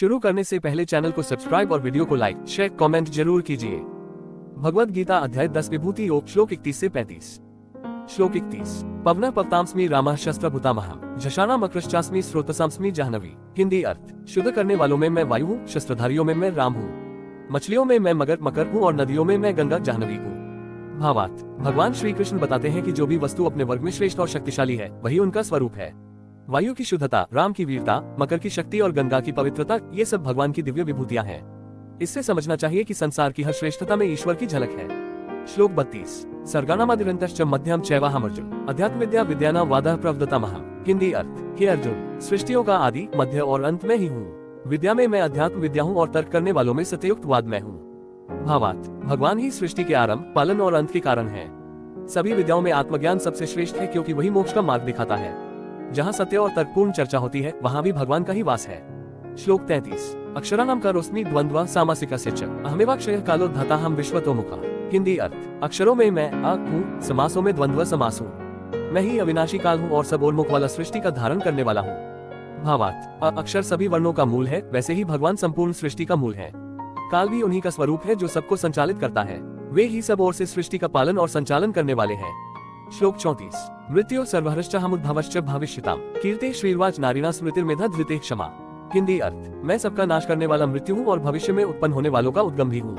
शुरू करने से पहले चैनल को सब्सक्राइब और वीडियो को लाइक शेयर कमेंट जरूर कीजिए। भगवद गीता अध्याय 10 विभूति योग श्लोक 31 से 35। श्लोक 31। पवना पवतांस्मि रामः शस्त्रभूतामहं झषाणा मकृश्चास्मि स्रोतसांस्मि जाह्नवी। हिंदी अर्थ, शुद्ध करने वालों में मैं वायु हूँ, शस्त्रधारियों में मैं राम हूँ, मछलियों में मैं मकर हूँ और नदियों में मैं गंगा जाह्नवी हूँ। भावार्थ, भगवान श्री कृष्ण बताते हैं कि जो भी वस्तु अपने वर्ग में श्रेष्ठ और शक्तिशाली है वही उनका स्वरूप है। वायु की शुद्धता, राम की वीरता, मकर की शक्ति और गंगा की पवित्रता, ये सब भगवान की दिव्य विभूतियां हैं। इससे समझना चाहिए कि संसार की हर श्रेष्ठता में ईश्वर की झलक है। श्लोक 32। सर्गानामादिरंतश्च मध्यम चैवाहम् अर्जुन अध्यात्म विद्या विद्यानां वादः प्रवदतामहम्। हिंदी अर्थ, हे अर्जुन, सृष्टियों का आदि, मध्य और अंत में ही हूँ। विद्या में मैं अध्यात्म विद्या हूँ और तर्क करने वालों में सत्ययुक्त वाद में हूँ। भावार्थ, भगवान ही सृष्टि के आरंभ, पालन और अंत के कारण है। सभी विद्याओं में आत्मज्ञान सबसे श्रेष्ठ है, क्योंकि वही मोक्ष का मार्ग दिखाता है। जहाँ सत्य और तर्कपूर्ण चर्चा होती है वहाँ भी भगवान का ही वास है। श्लोक 33। अक्षराणाम करोस्मि द्वंद्व सामासिकस्य च अहमेवाक्षयः कालो धाताहं विश्वतोमुखः। हिंदी अर्थ, अक्षरों में मैं हूँ, समासों में द्वंद्व समास हूँ। मैं ही अविनाशी काल हूँ और सब ओरमुख वाला सृष्टि का धारण करने वाला हूँ। भावार्थ, अक्षर सभी वर्णों का मूल है, वैसे ही भगवान संपूर्ण सृष्टि का मूल है। काल भी उन्हीं का स्वरूप है जो सबको संचालित करता है। वे ही सब ओर से सृष्टि का पालन और संचालन करने वाले हैं। श्लोक 34। मृत्यु सर्वहरश्चाहमुद्भवश्च भविष्यताम् कीर्ते श्रीर्वाच नारिणा स्मृतिर्मेधा धृते क्षमा। हिंदी अर्थ, मैं सबका नाश करने वाला मृत्यु हूँ और भविष्य में उत्पन्न होने वालों का उद्गम भी हूँ।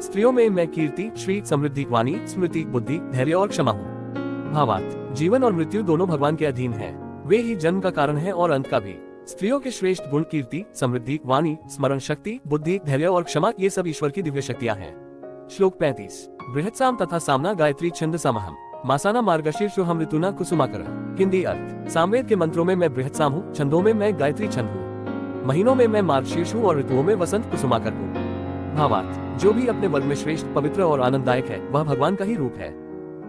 स्त्रियों में मैं कीर्ति, श्री, समृद्धि, वाणी, स्मृति, बुद्धि, धैर्य और क्षमा हूँ। भावार्थ, जीवन और मृत्यु दोनों भगवान के अधीन है। वे ही जन्म का कारण है और अंत का भी। स्त्रियों के श्रेष्ठ गुण कीर्ति, समृद्धि, वाणी, स्मरण शक्ति, बुद्धि, धैर्य और क्षमा, ये सब ईश्वर की दिव्य शक्तियाँ हैं। श्लोक 35। बृहत्साम तथा सामना गायत्री छंद समहम मासाना मार्गशीर्षोहम ऋतुना कुसुमाकर। हिंदी अर्थ, सामवेद के मंत्रों में मैं बृहत्साम हूँ, छंदों में मैं गायत्री छंद हूँ, महीनों में मैं मार्गशीर्ष हूँ और ऋतुओं में वसंत कुसुमाकर हूँ। भावार्थ, जो भी अपने वर्ग में श्रेष्ठ, पवित्र और आनंददायक है वह भगवान का ही रूप है।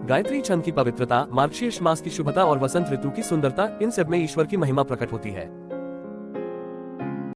गायत्री छंद की पवित्रता, मार्गशीर्ष मास की शुभता और वसंत ऋतु की सुंदरता, इन सब में ईश्वर की महिमा प्रकट होती है।